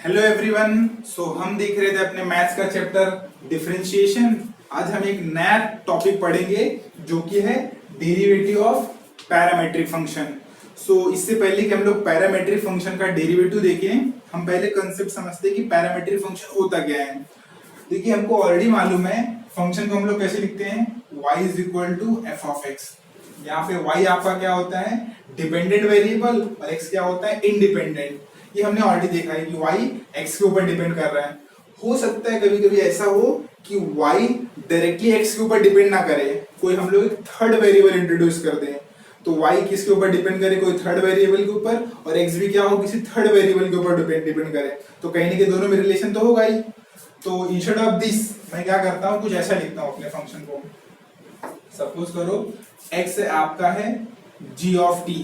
Hello everyone. हम देख रहे थे अपने मैथ्स का चैप्टर डिफरेंशिएशन। आज हम एक नया टॉपिक पढ़ेंगे जो कि है डेरिवेटिव ऑफ पैरामेट्रिक फंक्शन। इससे पहले कि हम लोग पैरामेट्रिक फंक्शन का डेरिवेटिव देखें, हम पहले कंसेप्ट समझते हैं कि पैरामेट्रिक फंक्शन होता क्या है। देखिए, हमको ऑलरेडी मालूम है फंक्शन को हम लोग कैसे लिखते हैं, y is equal to f of x. यहाँ पे y आपका क्या होता है, डिपेंडेंट वेरिएबल, और x क्या होता है, इंडिपेंडेंट। ये हमने ऑलरेडी देखा है कि y x के ऊपर डिपेंड कर रहा है। हो सकता है कभी कभी ऐसा हो कि y डायरेक्टली x के ऊपर डिपेंड ना करे, कोई हम लोग एक थर्ड वेरिएबल इंट्रोड्यूस कर दें, तो y किसके ऊपर डिपेंड करे, कोई थर्ड वेरिएबल के ऊपर, और x भी क्या हो, किसी थर्ड वेरिएबल के ऊपर डिपेंड करे, तो कहीं ना कहीं दोनों में रिलेशन तो होगा ही। तो इंस्टेड ऑफ दिस मैं क्या करता हूँ, कुछ ऐसा लिखता हूँ अपने फंक्शन को। सपोज करो x आपका है g ऑफ t,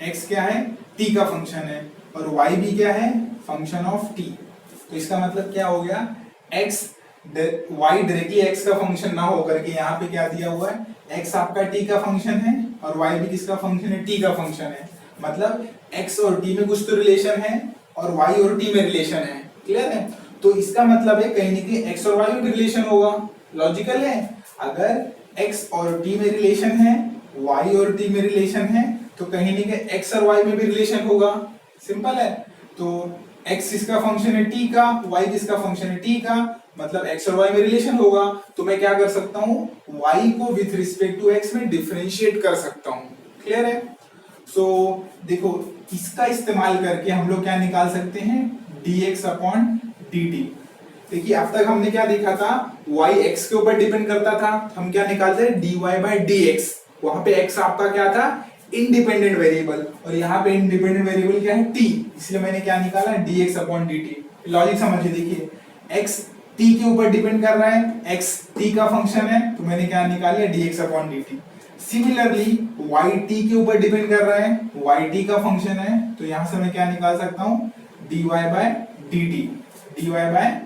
x क्या है, t का फंक्शन है, और y भी क्या है, फंक्शन ऑफ t। तो इसका मतलब क्या हो गया, x y डायरेक्टली x का फंक्शन ना हो करके यहाँ पे क्या दिया हुआ है, x आपका t का फंक्शन है और y भी किसका फंक्शन है, t का फंक्शन है। मतलब x और t में कुछ तो रिलेशन है और y और t में रिलेशन है। क्लियर है? तो इसका मतलब है कहीं ना कहीं x और y में रिलेशन होगा। लॉजिकल है। अगर x और t में रिलेशन है, y और t में रिलेशन है, तो कहीं ना कहीं x और y में भी रिलेशन होगा। सिंपल है। तो x इसका फंक्शन है t का, y किसका फंक्शन है t का, मतलब x और y में रिलेशन होगा। तो मैं क्या कर सकता हूँ, y को विथ रिस्पेक्ट टू x में डिफरेंशिएट कर सकता हूँ। क्लियर है? देखो, इसका इस्तेमाल करके हम लोग क्या निकाल सकते हैं, dx अपॉन dt। देखिए, अब तक हमने क्या देखा था, y x के ऊपर डिपेंड करता था, हम क्या निकालते हैं, dy बाय dx। वहां पे x आपका क्या था, इंडिपेंडेंट वेरिएबल, और यहाँ पे इंडिपेंडेंट वेरिएबल क्या है, t, इसलिए मैंने क्या निकाला, dx अपॉन dt। लॉजिक समझिए। देखिए, x t के ऊपर डिपेंड कर रहा है, x t का फंक्शन है, तो मैंने क्या निकाला, dx upon dt। Similarly y t के ऊपर डिपेंड कर रहा है, y t का फंक्शन है, तो यहां से मैं क्या निकाल सकता हूँ, dy by dt, dy by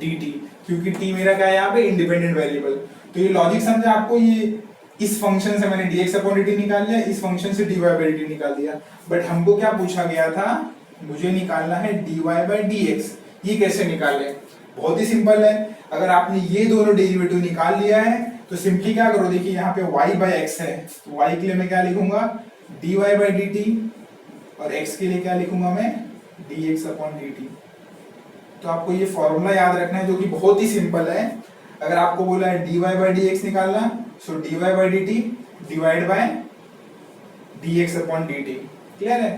dt, क्योंकि t मेरा क्या है यहाँ पे, इंडिपेंडेंट वेरिएबल। तो ये लॉजिक समझा आपको। ये इस फंक्शन से मैंने dx अपॉन dt निकाल लिया, इस फंक्शन से dy बाय dt निकाल दिया। बट हमको क्या पूछा गया था, मुझे निकालना है dy बाय dx। ये कैसे निकाले, बहुत ही सिंपल है। अगर आपने ये दोनों डेरिवेटिव निकाल लिया है तो सिंपली क्या करो, देखिए यहाँ पे y बाय x है, तो y के लिए मैं क्या लिखूंगा, dy बाय dt, और x के लिए क्या लिखूंगा मैं, dx अपॉन dt। तो आपको ये फॉर्मूला याद रखना है जो कि बहुत ही सिंपल है। अगर आपको बोला है dy बाय dx निकालना, so dy by dt divide by dx upon dt। Clear है?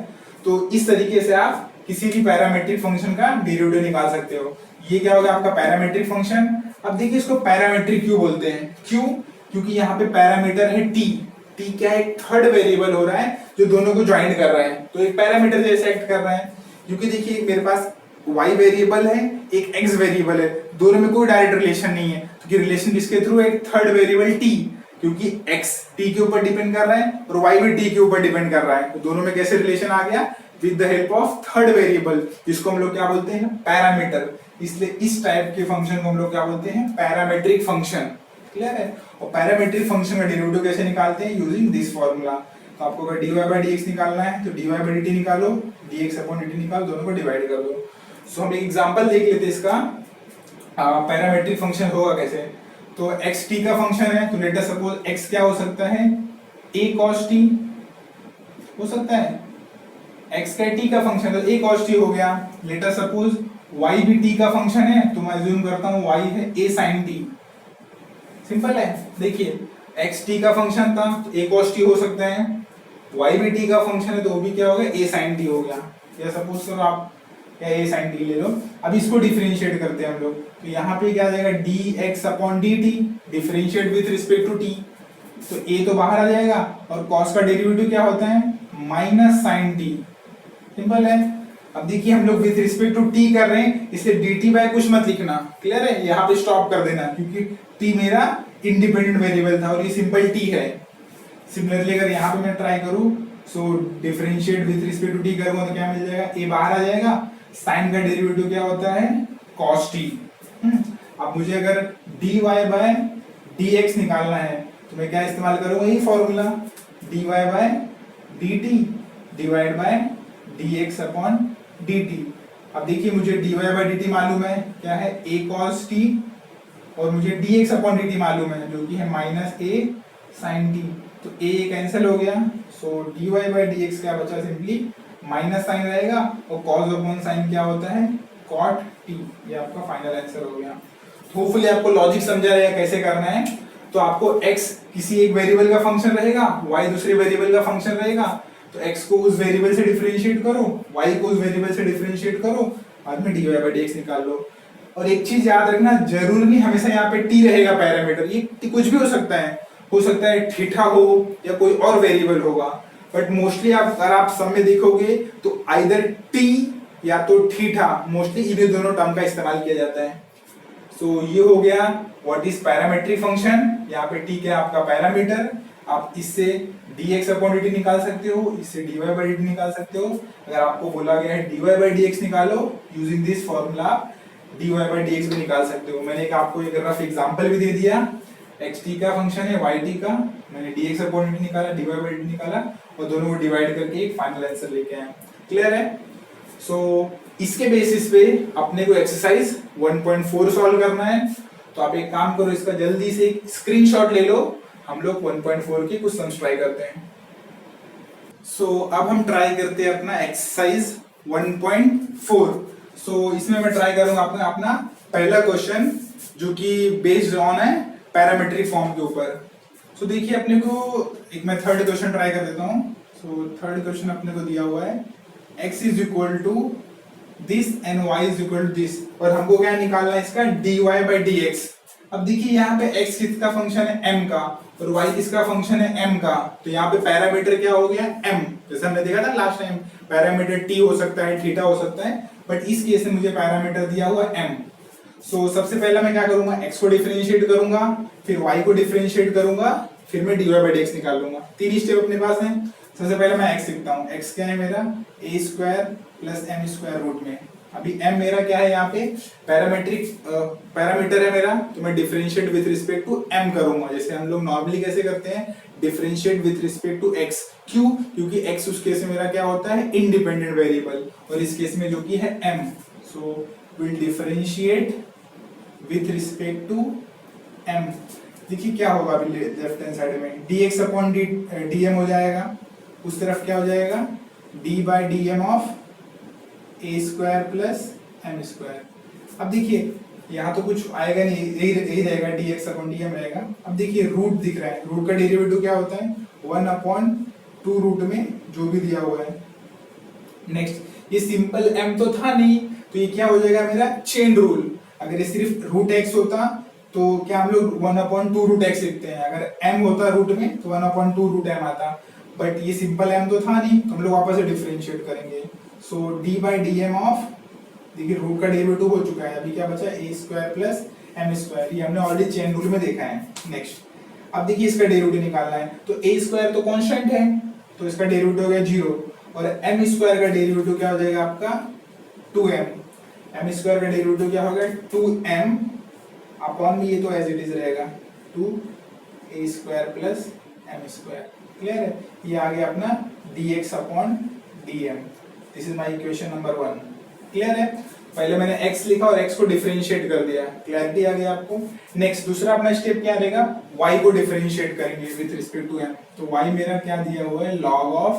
तो इस तरीके से आप किसी भी पैरामेट्रिक फंक्शन का डेरिवेटिव निकाल सकते हो। ये क्या होगा, आपका पैरामेट्रिक फंक्शन। अब देखिए, इसको पैरामेट्रिक क्यों बोलते हैं, क्यों, क्योंकि यहाँ पे पैरामीटर है t। t क्या है, थर्ड वेरिएबल हो रहा है जो दोनों को ज्वाइन कर रहा है, तो एक पैरामीटर जैसे एक्ट कर रहा है। क्योंकि देखिए, मेरे पास y वेरिएबल है, एक x वेरिएबल है, दोनों में कोई डायरेक्ट रिलेशन नहीं है, तो रिलेशन किसके थ्रू है, एक थर्ड वेरिएबल t, क्योंकि x t के ऊपर डिपेंड कर रहा है और y भी t के ऊपर डिपेंड कर रहा है, तो दोनों में कैसे रिलेशन आ गया, with the help of third variable, जिसको हम लोग क्या बोलते हैं, पैरामीटर। इसलिए इस टाइप के फंक्शन को हम लोग क्या बोलते हैं, पैरामेट्रिक फंक्शन। क्लियर है? और पैरामेट्रिक फंक्शन का डेरिवेटिव कैसे निकालते हैं, यूजिंग दिस फॉर्मूला। तो आपको अगर dy बाय dx निकालना है तो dy बाय dt निकालो, dx अपॉन dt निकालो, दोनों को डिवाइड कर दो। हम एक एग्जांपल देख लेते हैं इसका, पैरामेट्रिक फंक्शन होगा कैसे। तो x t का फंक्शन है, तो लेट अस सपोज x क्या हो सकता है, a cos t हो सकता है, x का t का फंक्शन, तो a cos t हो गया। लेट अस सपोज y भी t का फंक्शन है, तो मैं अज्यूम करता हूँ y है a sin t। सिंपल है। देखिए, x t का फंक्शन था तो a cos t हो सकता है, y भी t का फंक्शन है तो वो भी क्या हो गया, a sin t हो गया। या सपोज करो आप क्या a sin t ले लो। अब इसको डिफरेंशिएट करते हैं हम लोग, तो यहाँ पे क्या आ जाएगा, dx upon dt, differentiate with respect to t, तो a तो बाहर आ जाएगा, और cos का डेरिवेटिव क्या होता है, माइनस sin t। सिंपल है। अब देखिए, हम लोग विथ रिस्पेक्ट टू t कर रहे हैं, इसलिए dt बाय कुछ मत लिखना। क्लियर है? यहाँ पे स्टॉप कर देना, क्योंकि t मेरा इंडिपेंडेंट वेरिएबल था और ये सिंपल t है। सिमिलरली अगर यहाँ पे मैं ट्राई करूँ, so differentiate with respect to t करूंगा तो क्या मिल जाएगा, a बाहर आ जाएगा, साइन का डेरिवेटिव क्या होता है, cos t। अब मुझे अगर dy बाय dx निकालना है तो मैं क्या इस्तेमाल करूंगा, यही formula, dy by dt divide by dx upon dt। अब देखिए मुझे dy बाई dt मालूम है, क्या है a cos t, और मुझे dx अपॉन dt मालूम है जो कि है माइनस a sin t। तो a कैंसिल हो गया, सो dy बाई dx क्या बचा, सिंपली माइनस साइन रहेगा, और cos अपॉन साइन क्या होता है, cot t। ये आपका फाइनल आंसर हो गया। होपफुली आपको लॉजिक समझा रहेगा कैसे करना है। तो आपको x किसी एक वेरिएबल का फंक्शन रहेगा, y दूसरे वेरिएबल का फंक्शन रहेगा, तो x को उस वेरिएबल से डिफरेंशिएट करो, y को उस वेरिएबल से डिफरेंशिएट करो, बाद में dy बाई dx निकाल लो। और एक चीज याद रखना, जरूर नहीं हमेशा यहाँ पे t रहेगा पैरामीटर, ये कुछ भी हो सकता है थीटा हो या कोई और वेरिएबल होगा, बट मोस्टली आप अगर आप सब में देखोगे तो आइदर t या तो थीटा, मोस्टली इन्हीं दोनों टर्म का इस्तेमाल किया जाता है। सो ये हो गया व्हाट इज पैरामेट्रिक फंक्शन। यहाँ पे t क्या आपका पैरामीटर, आप इससे dx अपॉन dt निकाल सकते हो, इससे dy बाई dt निकाल सकते हो। अगर आपको बोला गया है dy बाई dx निकालो, using this formula dy by dx भी निकाल सकते हो। मैंने आपको एक रफ एग्जांपल भी दे दिया, xt का फंक्शन है yt का, मैंने dx अपॉन dt निकाला, dy बाई dt निकाला, और दोनों को डिवाइड करके एक फाइनल आंसर लेके आए। क्लियर है? सो इसके बेसिस पे अपने को एक्सरसाइज 1.4 सॉल्व करना है। तो आप एक काम करो, इसका जल्दी से एक स्क्रीनशॉट ले लो, हम लोग 1.4 के कुछ सम्स ट्राई करते हैं। सो अब हम ट्राई करते हैं अपना एक्सरसाइज 1.4। सो इसमें मैं ट्राई करूंगा अपना पहला क्वेश्चन, जो कि बेस्ड ऑन है पैरामेट्रिक फॉर्म के ऊपर। सो देखिए अपने को एक मैं थर्ड क्वेश्चन ट्राई कर देता हूँ। सो थर्ड क्वेश्चन अपने को दिया हुआ है x is equal to this and y is equal to this, और हमको क्या निकालना है इसका dy बाई dx। अब देखिए यहाँ पे x किसका फंक्शन है, m का, और y किसका फंक्शन है, m का। तो यहाँ पे पैरामीटर क्या हो गया, m। जैसे हमने देखा था लास्ट टाइम, पैरामीटर t हो सकता है, थीटा हो सकता है, बट इस केस में मुझे पैरामीटर दिया हुआ m। सो सबसे पहला मैं क्या करूंगा, x को डिफरेंशिएट करूंगा, फिर y को डिफरेंशिएट करूंगा, फिर मैं dy बाई dx निकाल लूंगा। तीन स्टेप अपने पास हैं। सबसे पहले मैं x लिखता हूँ, x क्या है मेरा a square plus m square root में। अभी m मेरा क्या है, यहाँ पे पैरामीटर है मेरा, तो मैं differentiate with respect to m करूंगा, जैसे हम लोग नॉर्मली कैसे करते हैं, differentiate with respect to x। क्यों? क्योंकि x उस केस में मेरा क्या होता है, इंडिपेंडेंट वेरिएबल, और इस केस में जो कि है m। So will differentiate with respect to m। देखिए क्या होगा अभी लेफ्ट हैंड साइड में, dx अपॉन dm हो जाएगा, उस तरफ क्या हो जाएगा, d by d m of a square plus m square. अब देखिए यहाँ तो कुछ आएगा नहीं, यही रहेगा, dx अपॉन dm रहेगा। अब देखिए रूट दिख रहा है, रूट का डेरिवेटिव क्या होता है, 1/2 रूट में जो भी दिया हुआ है। नेक्स्ट, ये सिंपल m तो था नहीं, तो ये क्या हो जाएगा मेरा चेन रूल। अगर ये सिर्फ रूट x होता तो क्या हम लोग 1/2 रूट x लिखते हैं, अगर m होता रूट में तो 1/2 रूट m आता, बट ये सिंपल m तो था नहीं, तो हम लोग वापस से डिफरेंशिएट करेंगे। So d by d m of, देखिए रूट का डेरिवेटिव हो चुका है, अभी क्या बचा, a square plus m square, ये हमने ऑलरेडी चेन रूल में देखा है। नेक्स्ट, अब देखिए इसका डेरिवेटिव निकालना है, तो a स्क्वायर तो कांस्टेंट है, तो इसका डेरिवेटिव हो गया 0, और m स्क्वायर का डेरिवेटिव क्या हो जाएगा आपका 2m। m स्क्वायर का डेरिवेटिव क्या होगा 2m अपॉन ये तो एज इट इज रहेगा 2a square plus m square. Clear है? ये आ गया अपना dx upon dm। This is my equation number 1। Clear है? पहले मैंने x लिखा और x को डिफरेंशिएट कर दिया, क्लैरिटी आ गई आपको। नेक्स्ट दूसरा अपना स्टेप क्या रहेगा, y को डिफरेंशिएट करेंगे विद रिस्पेक्ट टू m। तो y मेरा क्या दिया हुआ है, log of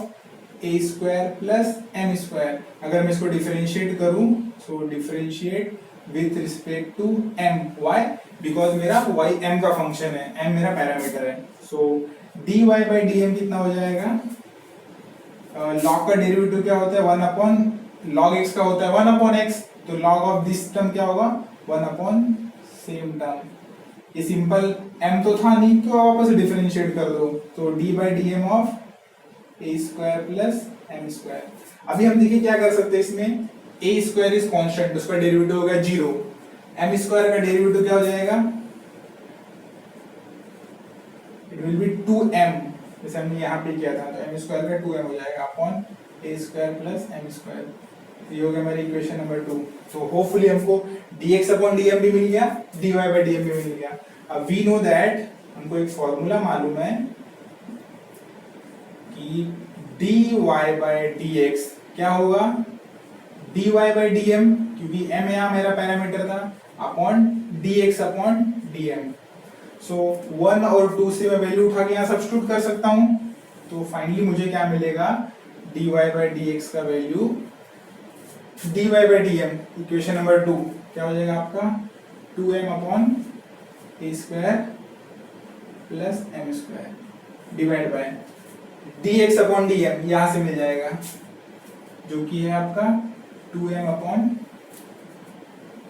a square plus m square. अगर मैं इसको डिफरेंशिएट करूं, so differentiate with respect to m। why? Because मेरा y m का फंक्शन है, m मेरा पैरामीटर है। सो dy बाई dm कितना हो जाएगा, log का डेरिवेटिव क्या होता है, 1 log x का होता है 1/x, तो log ऑफ दिस टर्म क्या होगा, 1 सेम टर्म। ये सिंपल m तो था नहीं, तो वापस से डिफरेंशिएट कर दो, तो d by d m of a square plus m square. अभी हम देखिए क्या कर सकते हैं इसमें, a स्क्वायर इज कांस्टेंट, उसका डेरिवेटिव हो गया 0, m स्क्वायर का डेरिवेटिव क्या हो जाएगा, इट विल बी 2m, जैसे हमने यहाँ पे किया था, तो m स्क्वायर का 2m हो जाएगा upon a square plus m square. ये हो गया मेरी इक्वेशन नंबर 2। तो होपफुली हमको dx अपॉन dm भी मिल गया, dy बाई dm भी मिल गया। अब वी नो दैट, हमको एक फॉर्मूला मालूम है कि dy बाई dx क्या होगा, dy बाई डी एम, क्योंकि m यहाँ मेरा पैरामीटर था, अपॉन dx अपॉन dm। सो 1 और 2 से मैं वैल्यू उठा के यहाँ सब्स्टिट्यूट कर सकता हूँ, तो फाइनली मुझे क्या मिलेगा, dy बाई dx का value dy by dm, equation number 2 क्या हो जाएगा आपका 2m upon a square plus m square divide by dx upon dm, यहाँ से मिल जाएगा जो कि है आपका 2m अपॉन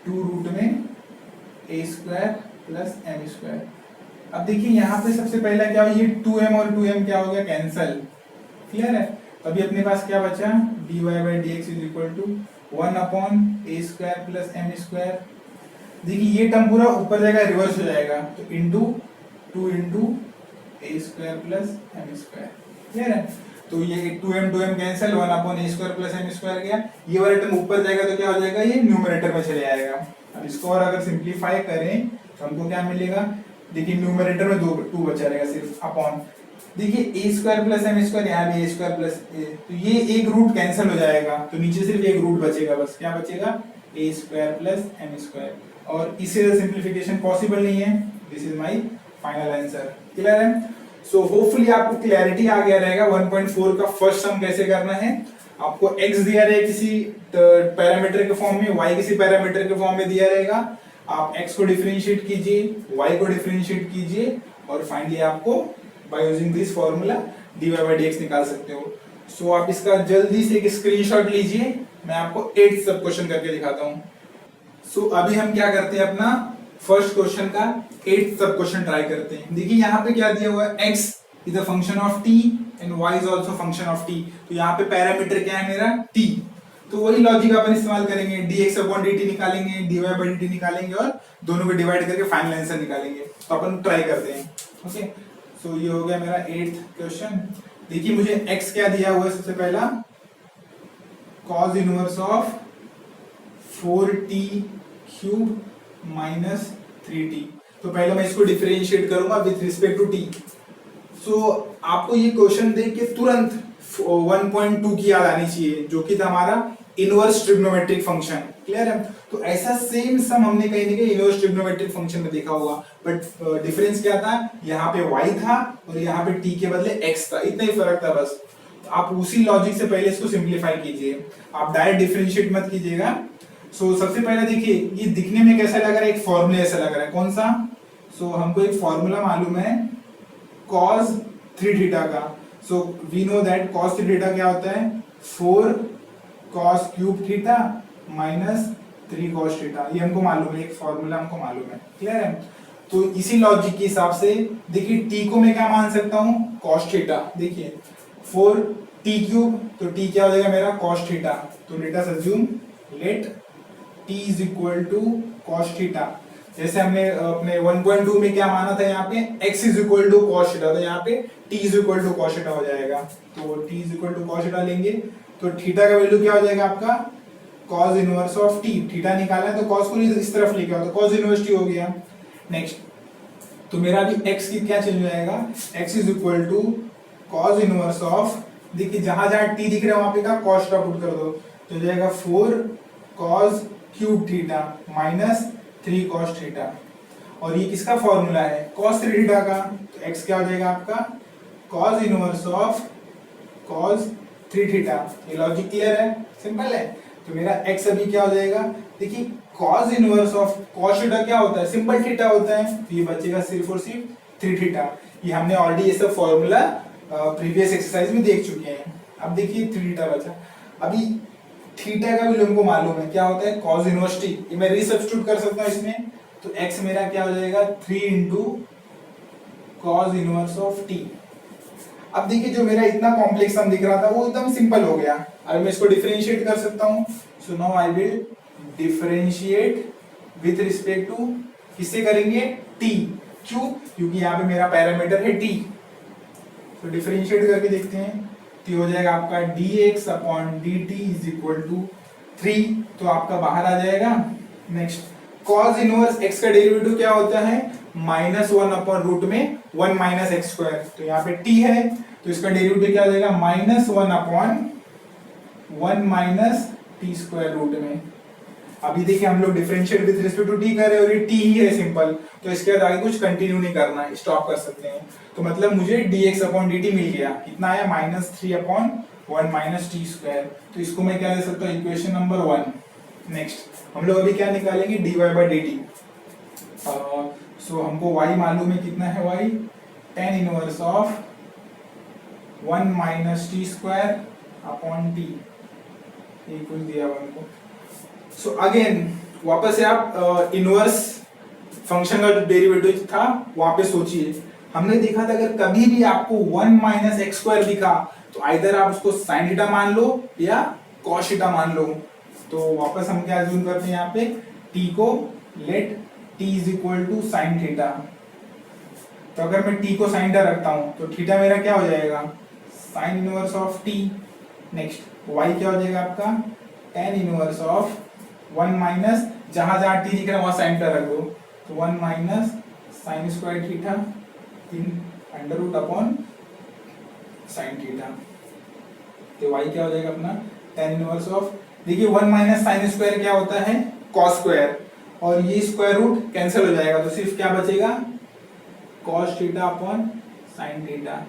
2 रूट में a square plus m square. अब देखिए यहाँ पे सबसे पहला क्या हो, ये 2m और 2m क्या हो गया, कैंसल। क्लियर है? तो अभी अपने पास क्या बचा, dy by dx is equal to 1 upon a square plus m square. देखिए ये टर्म पूरा ऊपर जाएगा, रिवर्स हो जाएगा, तो into 2 into a square plus m square. Clear है? तो ये 2m cancel, 1 upon a square plus m square गया, ये वाला टर्म ऊपर जाएगा तो क्या हो जाएगा, ये न्यूमरेटर में चले आएगा। अब इसको और अगर सिंप्लीफाई करें तो हमको क्या मिलेगा, देखिए न्यूमरेटर में 2 बचा रहेगा सिर्फ, अपॉन देखिए a square plus m square, यहाँ भी a स्क्वायर प्लस a, तो ये एक रूट कैंसिल हो जाएगा, तो नीचे सिर्फ एक रूट बचेगा, बस क्या बचेगा, a square plus m square. और इससे सिंप्लीफिकेशन पॉसिबल नहीं है। This is my final answer. Clear है? सो होपफुली आपको क्लैरिटी आ गया रहेगा 1.4 का फर्स्ट सम कैसे करना है। आपको x दिया रहेगा किसी पैरामीटर के फॉर्म में, y किसी पैरामीटर के फॉर्म में दिया रहेगा, आप x को डिफरेंशिएट कीजिए, y को डिफरेंशिएट कीजिए, और फाइनली आपको by using this formula dy by dx निकाल सकते हो। सो आप इसका जल्दी से एक स्क्रीनशॉट लीजिए, मैं आपको 8th सब क्वेश्चन करके दिखाता हूँ। सो अभी हम क्या करते हैं, अपना फर्स्ट क्वेश्चन का 8th सब क्वेश्चन ट्राई करते हैं। देखिए यहाँ पे क्या दिया हुआ है, x is a function of t and y is also function of t। तो यहाँ पे पैरामीटर क्या है मेरा, t। तो वही लॉजिक अपन इस्तेमाल करेंगे, dx अपॉन dt निकालेंगे, dy बाई dt निकालेंगे, और दोनों को डिवाइड करके फाइनल आंसर निकालेंगे। तो अपन ट्राई करते हैं। ओके, सो ये हो गया मेरा 8th क्वेश्चन। देखिए मुझे x क्या दिया हुआ है, सबसे पहला cos inverse of 4t cube minus 3t। तो पहले मैं इसको डिफरेंशिएट करूंगा विथ रिस्पेक्ट टू t। सो आपको ये क्वेश्चन देख के तुरंत 1.2 की याद आनी चाहिए, जो कि था हमारा इनवर्स ट्रिग्नोमेट्रिक फंक्शन। क्लियर है? तो ऐसा सेम सम हमने कहीं ना कहीं इनवर्स ट्रिग्नोमेट्रिक फंक्शन में देखा होगा, बट डिफरेंस क्या था, यहाँ पे y था और यहाँ पे t के बदले x था, इतना ही फर्क था बस। तो आप उसी लॉजिक से पहले इसको सिंप्लीफाई कीजिए, आप डायरेक्ट डिफरेंशिएट मत कीजिएगा। सो सबसे पहले देखिए ये दिखने में कैसा लग रहा है, एक फॉर्मूला ऐसा लग रहा है, कौन सा, सो हमको एक फॉर्मूला मालूम है cos 3 थीटा का। So we know that cos 3 theta क्या होता है, 4 cos cube theta minus 3 cos theta, ये हमको मालूम है, एक फॉर्मूला हमको मालूम है। क्लियर है? तो इसी लॉजिक के हिसाब से देखिए t को मैं क्या मान सकता हूँ, cos थीटा। देखिए 4 t क्यूब, तो t क्या हो जाएगा मेरा cos थीटा। तो let us assume let t is equal to cos theta. जैसे हमने अपने 1.2 में क्या माना था, यहाँ पे x is equal to cos theta, तो यहाँ पे t is equal to cos theta हो जाएगा। तो t is equal to cos theta लेंगे, तो थीटा का वैल्यू क्या हो जाएगा आपका, cos inverse of t। Theta निकालना है तो cos को इस तरफ लेके आओ, तो cos इनवर्स t हो गया। नेक्स्ट, तो मेरा अभी x की क्या चेंज हो जाएगा, x is equal to cos inverse of, देखिए जहां जहां t दिख रहा है वहां पे का cos थीटा पुट कर दो, तो हो जाएगा 4 cos cube theta minus 3 cos theta. और ये किसका फॉर्मूला है, cos 3 थीटा का। तो x क्या हो जाएगा आपका, cos inverse of cos 3 theta. ये लॉजिक क्लियर है, सिंपल है। तो मेरा x अभी क्या हो जाएगा, देखिए cos inverse of cos theta क्या होता है, सिंपल थीटा होता है, तो ये बचेगा सिर्फ और सिर्फ 3 थीटा। ये हमने ऑलरेडी ये सब फॉर्मूला प्रीवियस एक्सरसाइज में देख चुके हैं। अब देखिए 3 थीटा बचा। अभी थीटा का भी हमको मालूम है क्या होता है, cos इनवर्स t। ये मैं रीसब्स्टिट्यूट कर सकता हूं इसमें, तो x मेरा क्या हो जाएगा 3 into cos inverse of t। अब देखिए जो मेरा इतना कॉम्प्लेक्स सम दिख रहा था वो एकदम सिंपल हो गया। अब मैं इसको डिफरेंशिएट कर सकता हूं। So now I will differentiate with respect to, किससे करेंगे, t। क्यों, क्योंकि यहाँ पे मेरा पैरामीटर है t। तो डिफरेंशिएट करके देखते हैं, तो हो जाएगा आपका dx upon dt is equal to 3, तो आपका बाहर आ जाएगा। नेक्स्ट, cos इनवर्स x का डेरिवेटिव क्या होता है, -1 अपॉन रूट में 1 माइनस एक्स स्क्वायर। तो यहाँ पे t है, तो इसका डेरिवेटिव क्या हो जाएगा, -1 upon 1 minus t square root में। अभी देखिए हम लोग differentiate with respect to t कर रहे हैं और ये टी ही है सिंपल, तो इसके बाद आगे कुछ कंटिन्यू नहीं करना है, स्टॉप कर सकते हैं। तो मतलब मुझे dx अपॉन dt मिल गया, कितना आया -3/1 माइनस टी स्क्वायर। तो इसको मैं क्या दे सकता हूँ, इक्वेशन नंबर 1। नेक्स्ट हम लोग अभी क्या निकालेंगे, dy बाई dt। सो हमको y मालूम है, कितना है y, tan inverse of 1 minus t square upon T, ये कुछ दिया हुआ हमको। सो अगेन वापस से आप इनवर्स फंक्शन का जो डेरिवेटिव था वहां पे सोचिए। हमने देखा था अगर कभी भी आपको 1 माइनस एक्स स्क्वायर दिखा तो आइदर आप उसको साइन थीटा मान लो या कॉस थीटा मान लो। तो वापस हम क्या अज्यूम करते हैं यहाँ पे, t को let t is equal to sine theta. तो अगर मैं t को साइन थीटा रखता हूं तो थीटा मेरा क्या हो जाएगा, sine inverse of t। Next y क्या हो जाएगा आपका, tan इनवर्स ऑफ 1 माइनस, जहां जहां t दिख रहा है वहां साइन थीटा रख दो, तो 1 minus sine square theta in under root upon sine theta. तो y क्या हो जाएगा अपना, tan इनवर्स ऑफ, देखिए 1 माइनस साइन स्क्वायर क्या होता है, cos स्क्वायर, और ये स्क्वायर रूट कैंसिल हो जाएगा, तो सिर्फ क्या बचेगा, cos theta upon sine theta.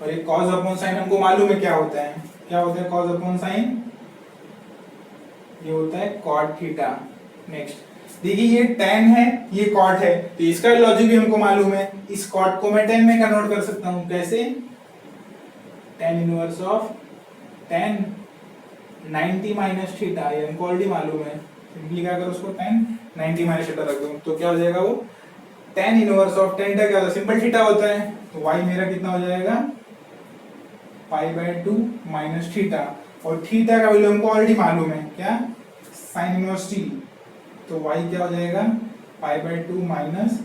और ये cos अपॉन साइन हमको मालूम है क्या होता है, क्या होता है cos अपॉन साइन, ये होता है cot थीटा। नेक्स्ट देखिए ये tan है, ये cot है, तो इसका लॉजिक भी हमको मालूम है, इस cot को मैं tan में कन्वर्ट कर सकता हूं, कैसे, tan inverse of tan 90 minus theta, ये हमको ऑलरेडी मालूम है, सिंपली क्या करो उसको tan 90 माइनस थीटा रख दो, तो क्या हो जाएगा वो tan inverse of tan theta क्या होता है, सिंपल थीटा होता है, तो y मेरा कितना हो जाएगा π/2 माइनस थीटा, और थीटा का वैल्यू हमको ऑलरेडी मालूम है, क्या, साइन इनवर्स t, तो y क्या हो जाएगा π/2 माइनस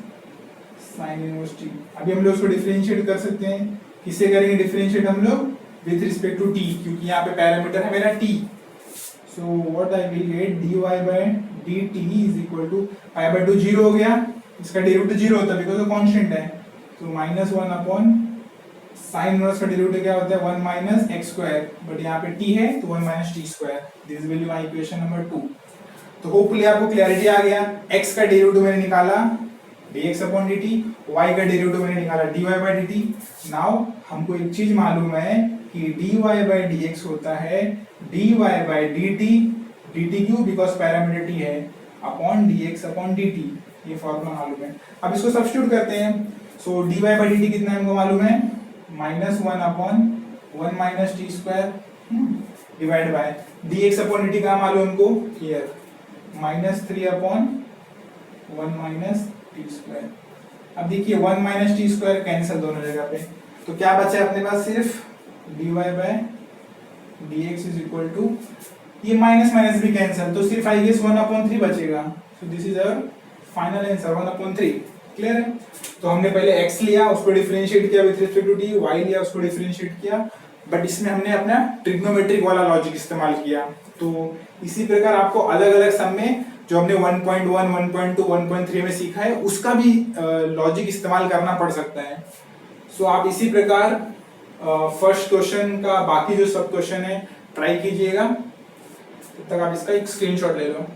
साइन इनवर्स t। अभी हम लोग इसको डिफरेंशिएट कर सकते हैं, किससे करेंगे डिफरेंशिएट हम लोग, विद रिस्पेक्ट टू t, क्योंकि यहाँ पे पैरामीटर है मेरा t। So what I will get, dy by dt is equal to π/2 zero हो गया, इसका डेरिवेटिव जीरो होता है बिकॉज़ वो कांस्टेंट है, तो -1 अपॉन साइन इनवर्स का डेरिवेटिव क्या होता है, 1 माइनस एक्स स्क्वायर, बट यहाँ पे t है तो 1 minus t square. This will be my equation number 2। तो होपफुली आपको क्लैरिटी आ गया, x का डेरिवेटिव मैंने निकाला dx अपॉन dt, y का डेरिवेटिव मैंने निकाला dy बाय dt। नाउ हमको एक चीज मालूम है कि dy बाय dx होता है dy बाय dt क्यों, बिकॉज पैरामीटर t है, अपॉन dx अपॉन dt, ये फॉर्मूला मालूम है। अब इसको सब्स्टिट्यूट करते हैं, सो dy बाय dt कितना हमको मालूम है, -1 upon 1 minus t square divide by dx upon dt का मालूम हमको, here -3 upon 1 minus t square. अब देखिए 1 माइनस टी स्क्वायर कैंसिल दोनों जगह पे, तो क्या बचा है अपने पास, सिर्फ dy by dx is equal to, ये माइनस माइनस भी कैंसिल, तो सिर्फ आई गेस 1/3 बचेगा। So this is our final answer 1/3। Clear है। तो हमने पहले x लिया, उसको डिफरेंशिएट किया with respect to t, y लिया उसको डिफरेंशिएट किया, बट इसमें हमने अपना ट्रिग्नोमेट्रिक वाला लॉजिक इस्तेमाल किया। तो इसी प्रकार आपको अलग अलग सम में जो हमने 1.1, 1.2, 1.3 में सीखा है उसका भी लॉजिक इस्तेमाल करना पड़ सकता है। सो आप इसी प्रकार फर्स्ट क्वेश्चन का बाकी जो सब क्वेश्चन है ट्राई कीजिएगा, तब तक आप इसका एक स्क्रीनशॉट ले लो।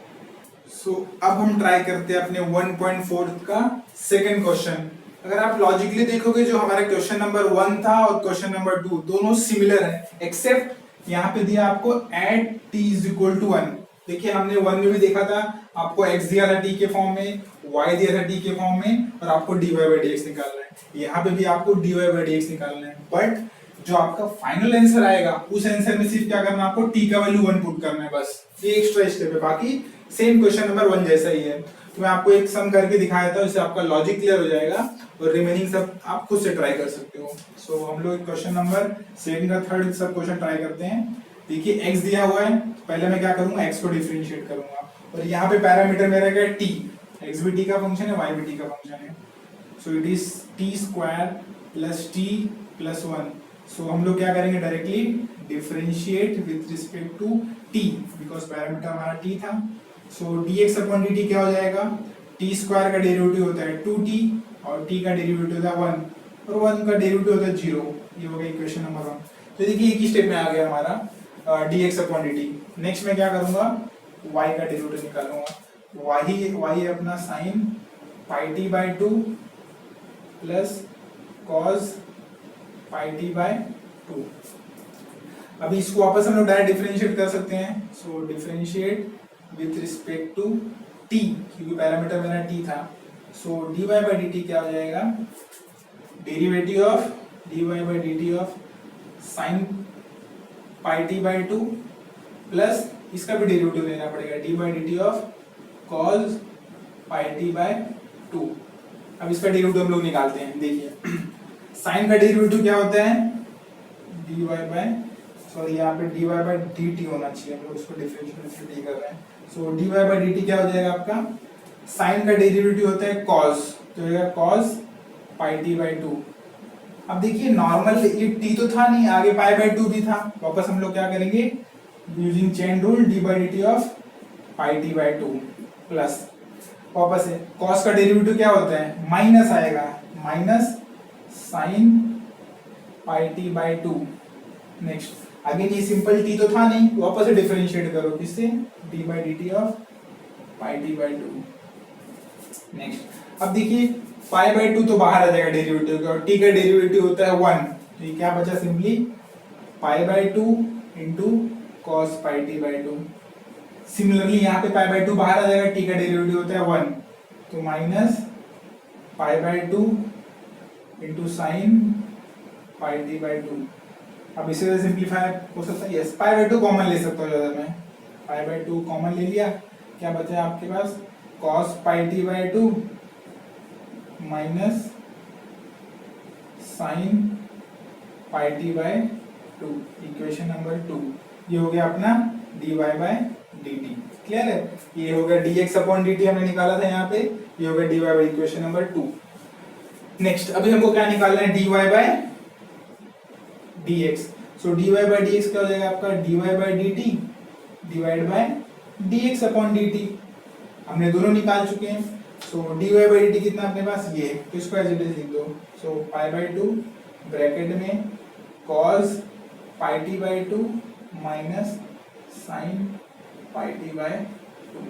सो अब हम ट्राई करते हैं अपने 1.4 का सेकंड क्वेश्चन। अगर आप लॉजिकली देखोगे जो हमारा क्वेश्चन नंबर 1 था और क्वेश्चन नंबर 2 दोनों सिमिलर है, एक्सेप्ट यहाँ पे दिया आपको at t is equal to 1। देखिए हमने 1 में भी देखा था, आपको x दिया था t के फॉर्म में, y दिया था t के फॉर्म में, और आपको dy बाय dx निकालना है। यहाँ पे भी आपको dy बाय dx निकालना है, बट जो आपका फाइनल आंसर आएगा उस आंसर में सिर्फ क्या करना है, आपको t का वैल्यू 1 पुट करना है, बस ये एक्स्ट्रा स्टेप है, बाकी सेम क्वेश्चन नंबर 1 जैसा ही है। तो मैं आपको एक सम करके दिखाया था, इससे आपका लॉजिक क्लियर हो जाएगा और रिमेनिंग सब आप खुद से ट्राई कर सकते हो। सो हम लोग क्वेश्चन नंबर सेकंड का थर्ड सब क्वेश्चन ट्राई करते हैं। देखिए x दिया हुआ है, पहले मैं क्या करूंगा, x को डिफरेंशिएट करूंगा, और यहाँ पे पैरामीटर मेरा क्या है t, x भी t का फंक्शन है, y भी t का फंक्शन है। So it is t square plus t plus 1। So हम लोग क्या करेंगे, directly differentiate with respect to t, because parameter हमारा t था। सो dx अपॉन dt क्या हो जाएगा, t स्क्वायर का डेरिवेटिव होता है 2t और t का डेरिवेटिव होता है 1 और 1 का डेरिवेटिव होता है 0। ये हो गया इक्वेशन नंबर 1। तो देखिए एक ही स्टेप में आ गया हमारा। dx upon dt। नेक्स्ट मैं क्या करूंगा, y का डेरिवेटिव निकालूंगा। y है अपना sign pi t by two plus cos pi t by to. अभी इसको वापस हम लोग डायरेक्ट डिफरेंशिएट कर सकते हैं। So differentiate with respect to t, क्योंकि पैरामीटर मेरा t था। सो dy बाई dt क्या हो जाएगा, derivative of dy by dt of sine pi t by two plus इसका भी डेरिवेटिव लेना पड़ेगा, D by d T of cos pi t by to. अब इसका डेरिवेटिव हम लोग निकालते हैं। देखिए साइन का डेरिवेटिव क्या होता है, डी वाई बाई, सॉरी यहाँ पे d y by d t होना चाहिए, हम लोग उसको डिफरेंशिएट कर रहे हैं। So d y by d t क्या हो जाएगा आपका, साइन का डेरिवेटिव होता है कॉस, तो होगा cos pi t by to. अब देखिए नॉर्मल ये t तो था नहीं, आगे पाई बाई टू भी था। वापस हम लोग क्या करेंगे, using chain rule, D by d T of pi t by two plus वापस है कॉस का डेरिवेटिव क्या होता है, माइनस आएगा, minus sine pi t by to. Next again ये सिंपल t तो था नहीं, वापस से डिफरेंशिएट करो किससे, D by d T of pi t by to. Next अब देखिए पाई बाई टू तो बाहर आ जाएगा डेरिवेटिव का, और t का डेरिवेटिव होता है 1, तो ये क्या बचा simply pi by two into cos pi t by to. Similarly यहाँ पे पाई बाई टू बाहर आ जाएगा, t का डेरिवेटिव होता है 1, तो minus pi by two into sine pi t by to. अब इसे सिंप्लीफाई हो सकता है, yes pi by two common ले सकता हूँ ज़्यादा, मैं पाई बाई टू कॉमन ले लिया, क्या बचा आपके पास cos pi t by two minus sine pi t by two, equation number 2। ये हो गया अपना d y by d t. Clear है, ये हो गया dx अपॉन dt हमने निकाला था यहाँ पे, ये हो गया dy by equation number 2। Next अभी हमको क्या निकालना है, dy by dx। So dy by dx क्या हो जाएगा आपका, dy by dt divide by dx upon dt। हमने दोनों निकाल चुके हैं। सो dy बाई dt कितना अपने पास, ये तो इसको एज इट इज लिख दो। सो पाई बाई टू ब्रैकेट में cos pi t by two minus sine pi t by two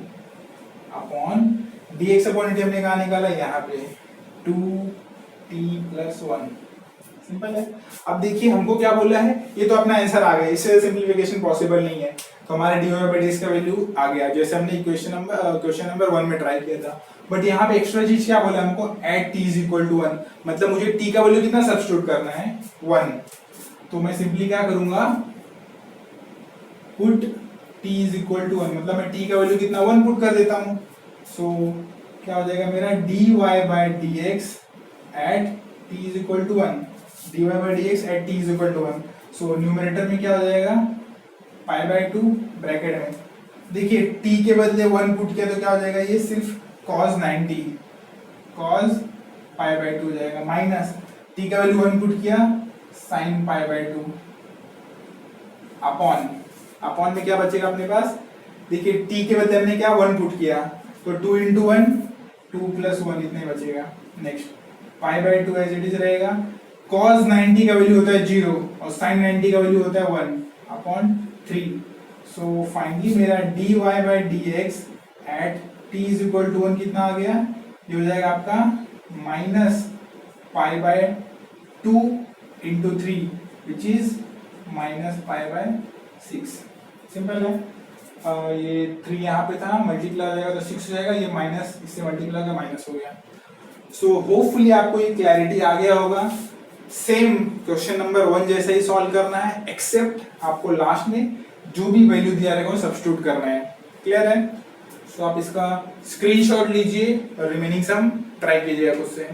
upon dx upon dt हमने कहाँ निकाला, यहाँ पे 2t प्लस 1। सिंपल है। अब देखिए हमको क्या बोला है, ये तो अपना आंसर आ गया, इससे सिंप्लीफिकेशन पॉसिबल नहीं है, तो हमारे dy बाई dx का वैल्यू आ गया जैसे हमने क्वेश्चन नंबर 1 में ट्राई किया था। बट यहाँ पे एक्स्ट्रा चीज क्या बोला हमको, at t is equal to 1, मतलब मुझे t का वैल्यू कितना सब्स्टिट्यूट करना है, 1। तो मैं सिंपली क्या करूंगा, put t is equal to 1, मतलब मैं t का वैल्यू कितना 1 पुट कर देता हूँ। सो क्या हो जाएगा मेरा dy by dx at t is equal to 1, dy by dx at t is equal to 1। So numerator में क्या हो जाएगा, पाई बाई टू ब्रैकेट में देखिए t के बदले 1 पुट किया तो क्या हो जाएगा, ये सिर्फ cos 90 cos pi by to हो जाएगा, माइनस t का वैल्यू 1 पुट किया sin pi by two upon में क्या बचेगा अपने पास, देखिए t के बदले हमने क्या 1 पुट किया, तो 2 इंटू 1 2 प्लस 1 इतने बचेगा। Next pi by two as it is रहेगा, cos 90 का वैल्यू होता है 0 और sin 90 का वैल्यू होता है 1 अपॉन 3। सो फाइनली मेरा dy by dx at t is equal to 1 कितना आ गया, ये हो जाएगा आपका minus pi by two into 3 which is minus pi by 6। Simple है। ये 3 यहाँ पे था, मल्टीप्लाई हो जाएगा तो 6 हो जाएगा, ये माइनस इससे मल्टीप्लाई का माइनस हो गया। सो होपफुली आपको ये क्लैरिटी आ गया होगा। सेम क्वेश्चन नंबर 1 जैसा ही सॉल्व करना है, एक्सेप्ट आपको लास्ट में जो भी वैल्यू दिया रहेगा वो सब्स्टिट्यूट करना है। क्लियर है। सो आप इसका स्क्रीनशॉट लीजिए और रिमेनिंग सम ट्राई कीजिएगा खुद से।